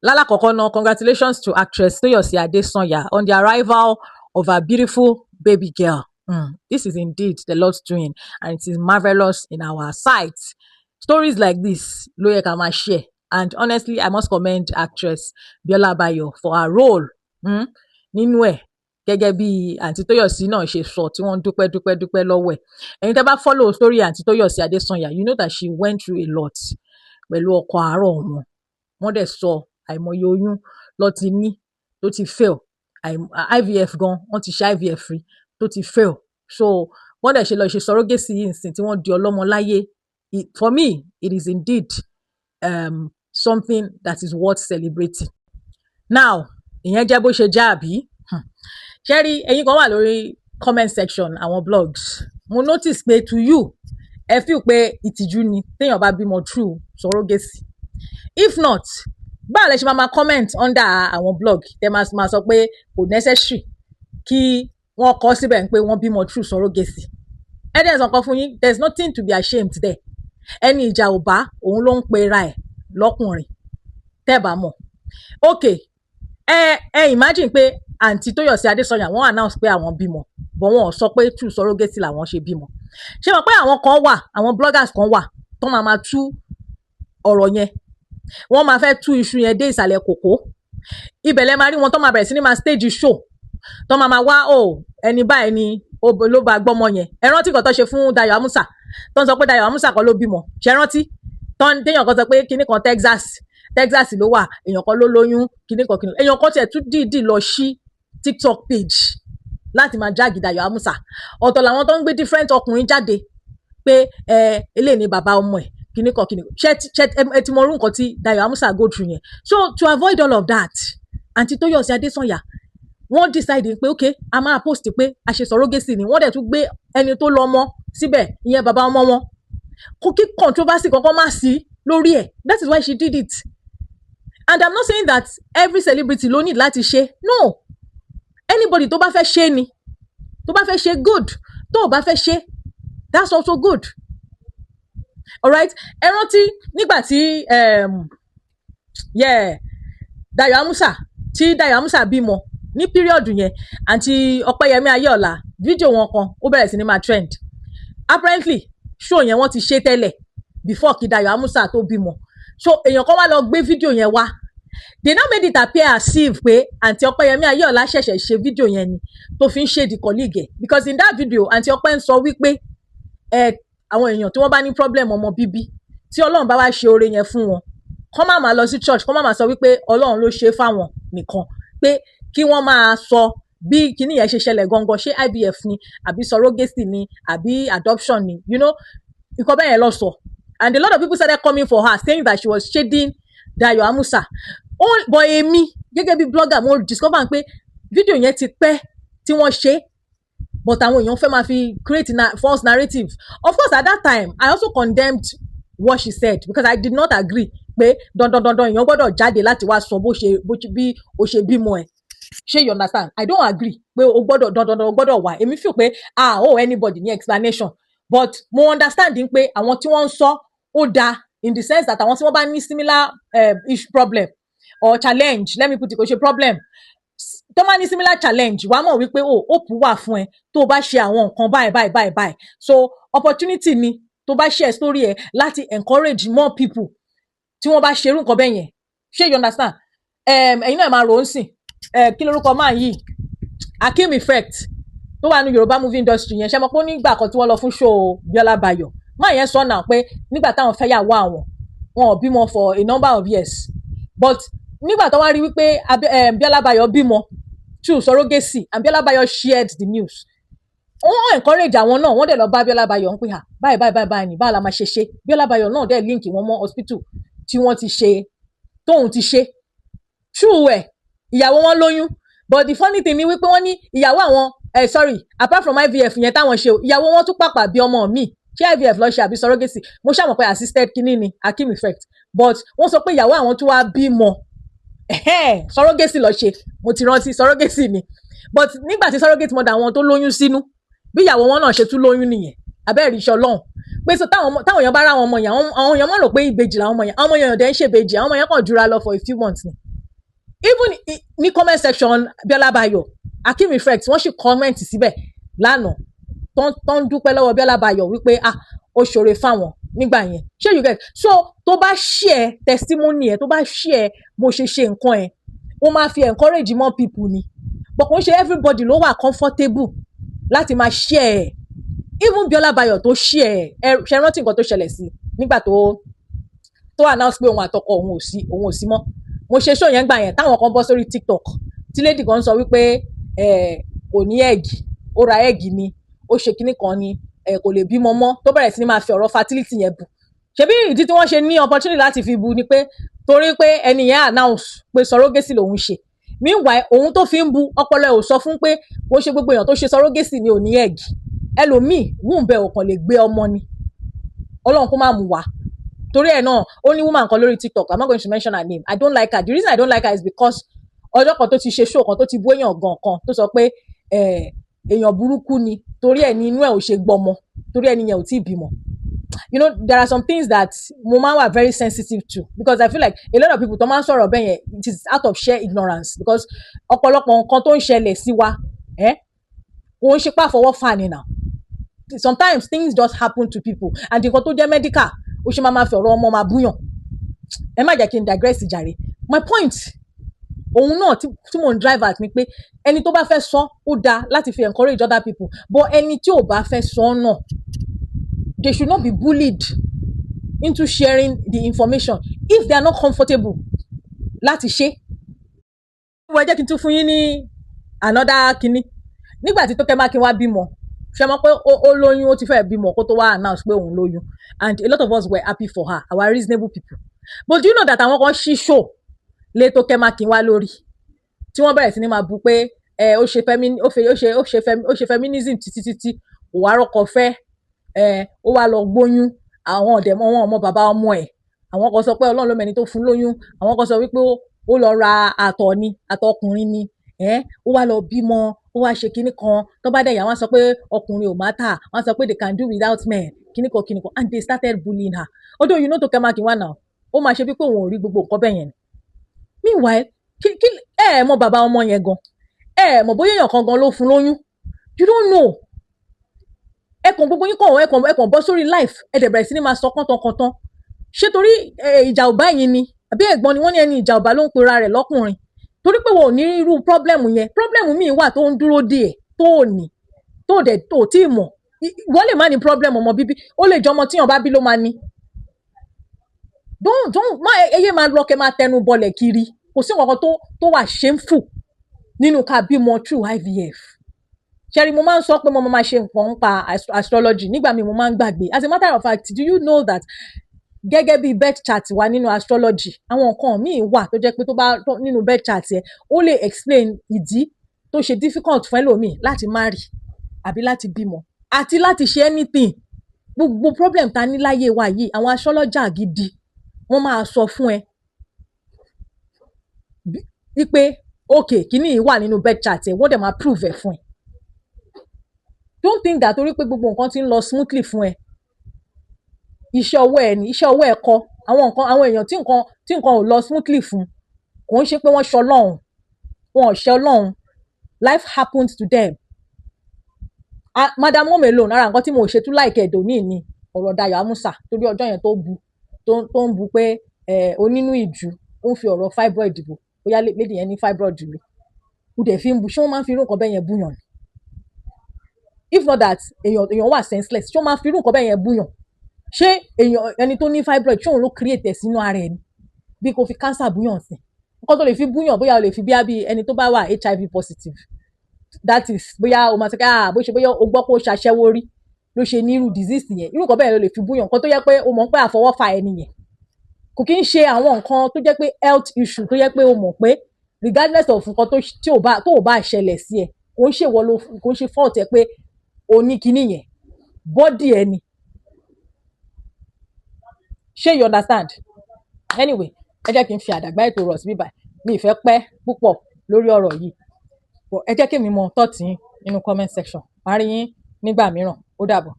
Lala Kokono, congratulations to actress Toyosi Adesanya on the arrival of her beautiful baby girl. This is indeed the Lord's doing, and it is marvelous in our sight. Stories like this, Loye Kama share. And honestly, I must commend actress Biola Bayo for her role. Nínú ẹ̀, gẹ́gẹ́ bí Aunty Toyosi náà ṣe sọ tí wọ́n dúpẹ́ lọ́wọ́ ẹ̀. Ẹ̀yin tẹ́ bá follow story Aunty Toyosi Adesanya, you know that she went through a lot pẹ̀lú ọkọ àárọ̀ wọn. Wọ́n dẹ̀ sọ àìmọye oyún ló ti ní tó ti fail. IVF gan, wọ́n ti ṣe IVF rí tó ti fail. So wọ́n dẹ̀ ṣe lọ ṣe surrogacy yìí nsìn tí wọ́n di ọlọ́mọ láyé. For me, it is indeed something that is worth celebrating. Now, ìyẹn jẹ́ bó ṣe jẹ́ àbí? Ṣẹ́rí, ẹ̀yin kan wà lórí comment section àwọn blogs. Mo notice pé to you, ẹ feel pé ìtìjú ni téèyàn bá bímọ through surrogacy. If not, báwo lẹ ṣe máa comment under àwọn blog tẹ máa sọ pé kò necessary kí wọ́n kọ síbẹ̀ pé wọ́n bímọ through surrogacy. Ẹ̀dẹ̀ sọ kan fún yín, there is nothing to be ashamed there. Ẹni ìjà ò bá òun ló ń pera ẹ̀ lọ́kùnrin tẹ́ bá mọ̀. Okay, imagine pé Aunty Toyosi Adesanya wọ́n announce pé àwọn bímọ, but wọ́n sọ pé through surrogacy làwọn ṣe bímọ. Ṣé mọ̀ pé àwọn kan wà, àwọn bloggers kan wà tó máa tú ọ̀rọ̀ yẹn. Wọ́n máa fẹ́ tú iṣu yẹn dé ìsàlẹ̀ kòkó. Ibẹ̀ lẹ máa rí wọn tó máa bẹ̀rẹ̀ sí ní máa stage show. Tó máa wá ẹni báyìí ni ló bá gbọ́mọ yẹn. Ẹ rántí kan tó ṣe fún Dayo Amusa. Tó ń sọ pé Dayo Amusa kan ló bímọ. Ṣé rántí? Téèyàn kan sọ pé kinní kan Texas ló wà, èèyàn kan ló lóyún, kinní kan. Èèyàn kan tiẹ̀ tún dìídì lọ sí TikTok page láti máa jáàgì Dayo Amusa. Ọ̀tọ̀ làwọn tó ń gbé different ọkùnrin jáde pé eléyìí ni bàbá ọmọ ẹ̀, kinní kan. Ṣé ti mọ orú nǹkan tí Dayo Amusa go through yẹn. So to avoid all of that, Aunty Toyosi Adesanya wọ́n decide pé okay, a máa post pé a ṣe surrogacy ni. Wọ́n dẹ̀ tún gbé ẹni tó lọ́mọ síbẹ̀, ìyẹn bàbá ọmọ wọn. Kò kí controversy kankan má sí lórí ẹ̀. That is why she did it. And I'm not saying that every celebrity ló need láti ṣe. No. Anybody tó bá fẹ́ ṣe ni. Tó bá fẹ́ ṣe good. Tó bá fẹ́ ṣe, that's also good. Alright? Ẹ rántí nígbà tí Dayo Amusa bímọ ní period yẹn, Aunty Ọpẹ́yẹmí Ayéọlá fídíò wọn kan ó bẹ̀rẹ̀ sí ní máa trend. Apparently show yẹn wọ́n ti ṣe tẹ́lẹ̀ before kí Dayo Amusa tó bímọ. So èèyàn kan wá lọ gbé fídíò yẹn wá. They now made it appear as if pé Aunty Ọpẹ́yẹmí Ayéọlá ṣẹ̀ṣẹ̀ ṣe fídíò yẹn ni tó fi ń ṣe di colleague ẹ̀. Because in that video Aunty Ọpẹ́ ń sọ wípé àwọn èèyàn tí wọ́n bá ní problem ọmọ bíbí tí Ọlọ́run bá wá ṣe oore yẹn fún wọn, kọ́ máa lọ sí church, kọ́ máa sọ wípé Ọlọ́run ló ṣe fáwọn nìkan, pé kí wọ́n máa sọ bí kíní yẹn ṣe ṣẹlẹ̀ gangan, ṣé IVF ni àbí surrogacy ni àbí adoption ni, you know, nǹkan bẹ́ẹ̀ yẹn lọ sọ. And a lot of people started coming for her saying that she was shading Dayo Amusa. But èmi gẹ́gẹ́ bí blogger mo discover pé fídíò yẹn ti pẹ́ tí wọ́n ṣe, but àwọn èèyàn fẹ́ máa fi create false narrative. Of course, at that time I also condemned what she said because I did not agree pé dandan èèyàn gbọ́dọ̀ jáde láti wá sọ bí ó ṣe bímọ ẹ̀. Ṣé you understand? I don't agree pé o gbọ́dọ̀ dandan o gbọ́dọ̀ wà. Èmi feel pé anybody ní explanation, but mo understanding pé àwọn tí wọ́n ń sọ ó dáa in the sense that àwọn tí wọ́n bá ní similar problem or challenge, let me put it, kò ṣe problem, tó máa ní similar challenge wàá mọ̀ wípé hope wà fún ẹ tó bá ṣe àwọn nǹkan báyìí. So opportunity ni tó bá share story ẹ láti encourage more people tí wọ́n bá ṣerú nǹkan bẹ́ẹ̀ yẹn. Ṣé you understand? Ẹ̀yin náà máa rò ó sìn. Kí lórúkọ máa yìí? Akim Effect tó wà ní Yorùbá movie industry yẹn. Ṣé mo pé nígbà kan tí wọ́n lọ fún show Biola Bayo, máa yẹn sọ náà pé nígbà táwọn fẹ́ yàwó àwọn wọn ò bímọ for a number of years, but nígbà tó wá rí wípé Biola Bayo bímọ through surrogacy and Biola Bayo shared the news, wọ́n encourage àwọn náà, wọ́n dẹ̀ lọ bá Biola Bayo ń pè hà báyìí ni báwo la máa ṣe. Biola Bayo náà dẹ̀ link wọn mọ́ hospital tí wọ́n ti ṣe tóun ti ṣe true ẹ̀ ìyàwó wọn lóyún. But the funny thing ni wípé wọ́n ní ìyàwó àwọn apart from IVF yẹn táwọn ṣe, ìyàwó wọn tún pàpà bí ọmọ mi. Ṣé IVF lọ ṣe àbí surrogacy? Mo ṣàmọ̀ pé assisted kinní ni Akim Effect, but wọ́n sọ pé ìyàwó àwọn tún wá bímọ surrogacy lọ ṣe. Mo ti rántí surrogacy ni, but nígbà tí surrogate mother àwọn tó lóyún sínú bí ìyàwó wọn náà ṣe tún lóyún nìyẹn. Abẹ́rẹ́ iṣẹ́ Ọlọ́run pé so táwọn èèyàn bá ra àwọn ọmọ yẹn, àwọn èèyàn mọ̀ rò pé ìbejì làwọn ọmọ yẹn. Àwọn ọmọ yẹn dẹ̀ ń ṣe ìbejì, àwọn ọmọ yẹn kàn jura lọ for a few months ni. even ní comment section Biola Bayo Akeem Effect wọ́n sì comment síbẹ̀ lánàá tó ń dúpẹ́ lọ́wọ́ Biola Bayo wípé ó ṣoore fáwọn nígbà yẹn ṣé you get so tó bá share testimony ẹ tó bá share bó ṣe ṣe nǹkan ẹ ó máa fi encourage more people ni but kò ń ṣe everybody ló wà comfortable láti máa share ẹ even Biola Bayo tó share ẹ ṣe rántí nǹkan tó ṣẹlẹ̀ sí nígbà tó announce pé òun àtọkọ òun ò sí mọ́ mo ṣe show yẹn gbà yẹn táwọn kan bọ́ sórí TikTok tí lady kan sọ wípé kò ní ẹ̀gì ó ra ẹ̀gì ni ó ṣe kinní kan ni kò lè bímọ mọ́ tó bẹ̀rẹ̀ sí ní máa fi ọ̀rọ̀ fertility yẹn bù ṣebí ìdí tí wọ́n ṣe ní opportunity láti fi bù ni pé torí pé ẹni yẹn announce pé surrogacy lòun ṣe meanwhile òun tó fi ń bu ọpọlọ ẹ̀ ò sọ fún pé kò ṣe gbogbo èèyàn tó ṣe surrogacy ni ò ní ẹ̀gì ẹlòmíì wúńbẹ ọkàn lè gbé ọmọ ni Ọlọ́run kó má mú wá torí ẹ̀ náà ó ní woman kan lórí TikTok I'm not going to mention her name I don't like her the reason I don't like her is because ọjọ́ kan tó ti ṣe show kan tó ti bú èèyàn gan kan tó sọ pé èèyàn burúkú ni torí ẹ̀ ní inú ẹ̀ ò ṣe gbọmọ torí ẹni yẹn ò tí ì bímọ you know there are some things that mo máa wà very sensitive to because I feel like a lot of people tó máa ń sọ̀rọ̀ bẹ́ẹ̀ yẹn it is out of sheer ignorance because ọ̀pọ̀lọpọ̀ nǹkan tó ń ṣẹlẹ̀ sí wa kò ń ṣe pàfọwọ́ fà ní now sometimes things just happen to people and nǹkan tó jẹ́ medical ó ṣe máa fi ọ̀rọ̀ ọmọ máa búyàn ẹ má jẹ́ kí n digress jàre my point òun náà tí mò ń drive at ni pé ẹni tó bá fẹ́ sọ ó dáa láti fi encourage other people but ẹni tí ò bá fẹ́ sọ náà they should not be bullied into sharing the information if they are not comfortable láti ṣe. wọ́n jẹ́ kí n tún fún yín ní another kinní nígbà tí Tókẹ́ Mákinwá bímọ ṣe mọ̀ pé ó lóyún ó ti fẹ́ bímọ kó tó wá announce pé òun lóyún and a lot of us were happy for her our reasonable people but do you know that àwọn kan ṣí show lé Tókẹ́ Mákinwá lórí tí wọ́n bẹ̀rẹ̀ sí ní máa bú pé ó ṣe feminism títí ó wá rọ́kọ fẹ́ ó wá lọ gbóyún àwọn ọ̀dẹ̀mọ́ wọn ọmọ bàbá ọmọ ẹ̀ àwọn kan sọ pé Ọlọ́run ló mẹ́ni tó fún lóyún àwọn kan sọ wípé ó lọ ra àtọ̀ ọkùnrin ni ó wá lọ bímọ ó wá ṣe kinní kan tó bá dẹ̀ yà wọ́n sọ pé ọkùnrin ò matter wọ́n sọ pé they can do without men kinní kan and they started bullying her although you know Tókẹ́ Mákinwá now ó máa ṣe bí pé òun ò rí gbogbo nǹkan bẹ́ẹ̀ yẹn meanwhile kí mọ bàbá ọmọ yẹn gan mọ bóyá èèyàn kan gan ló fún lóyún you don't know ẹkàn gbogbo yín ẹkàn bọ́ sórí life ẹ̀dẹ̀ bẹ̀rẹ̀ sí ní máa sọ kọ́ntọ́kọ́ntán ṣé torí ìjà ọba yìí ni àbí ẹ̀gbọ́n ni wọ́n ní ẹni ìjà ọba ló ń pera rẹ̀ lọ́kùnrin torí pé wọn ò ní irú problem yẹn problem míì wà tó ń dúró dè ẹ́ tó ò ní tó tí ì mọ̀ wọ́n lè má ní problem ọmọ bíbí ó lè jọmọ tíyàn bá bí ló máa ní má ẹyẹ máa lọ kẹ máa tẹnu bọlẹ̀ kiri kò sí nǹkan tó wà shameful nínú ká bímọ through IVF ṣẹ́rí mo máa ń sọ pé mo máa ṣe nǹkan nípa astrology nígbà míì mo máa ń gbàgbé as a matter of fact do you know that gẹ́gẹ́ bí birth chart wà nínú astrology àwọn nǹkan míì wà tó jẹ́ pé tó bá nínú birth chart yẹn ó lè explain ìdí tó ṣe difficult fún ẹlòmíì láti marry àbí láti bímọ àti láti ṣe anything gbogbo problem ta ní láyé wa yìí àwọn astrologer gidi wọ́n máa sọ fún ẹ wípé okay kíní yìí wà nínú birth chart ẹ wọ́n dẹ̀ máa prove ẹ̀ fún ẹ don't think that torí pé gbogbo nǹkan ti ń lọ smoothly fún ẹ iṣẹ́ ọwọ́ ẹ ní iṣẹ́ ọwọ́ ẹ kọ́ àwọn èèyàn tí nǹkan ò lọ smoothly fún kò ń ṣe pé wọ́n ṣọlọ́run wọn ò ṣe Ọlọ́run life happens to them madam Home Alone lára nǹkan tí mo ṣe tún láìkẹ́ ẹ̀dọ̀ ní ìní ọ̀rọ̀ Dayọ̀ Amusa torí ọjọ́ yẹn tó ń bu pé onínú ìjú ó ń fi ọ̀rọ̀ fibroid bò bóyá lady yẹn ní fibroid lò kò dẹ̀ fi ń bu ṣé wọ́n máa ń fi irú nǹkan bẹ́ẹ̀ yẹn búyàn if not that èèyàn wà senseless ṣé wọ́n máa ń fi irú nǹkan bẹ́ẹ̀ yẹn búyàn ṣé ẹni tó ní fibroid ṣé òun ló create ẹ̀ sínú ara ẹ̀ ni bí kò fi cancer búyàn sí nǹkan tó lè fi búyàn bóyá o lè fi bí ẹni tó bá wà HIV positive that is bóyá o máa sọ pé bóyá o gbọ́ pé o ṣàṣẹ́wó rí ló ṣe ní irú disease yẹn irú nǹkan bẹ́ẹ̀ ló lè fi búyàn nǹkan tó yẹ pé o mọ̀ pé àfọwọ́fà ẹni yẹn kò kí ń ṣe àwọn nǹkan tó jẹ́ pé health issue tó yẹ pé o mọ̀ pé regardless of nǹkan tó ò bá ṣẹlẹ̀ sí ẹ kò ń ṣèwọ ló kò ń ṣe fault ẹ pé o ní kinní yẹn body ẹ ni ṣé you understand anyway ẹ jẹ́ kí n fi àdàgbà ètò rọ̀ sí bíbá mi ìfẹ́ pẹ́ púpọ̀ lórí ọ̀rọ̀ yìí ẹ jẹ́ kí mi mọ thought yín nínú comment section màá rí yín nígbà mìíràn ó dàbọ̀.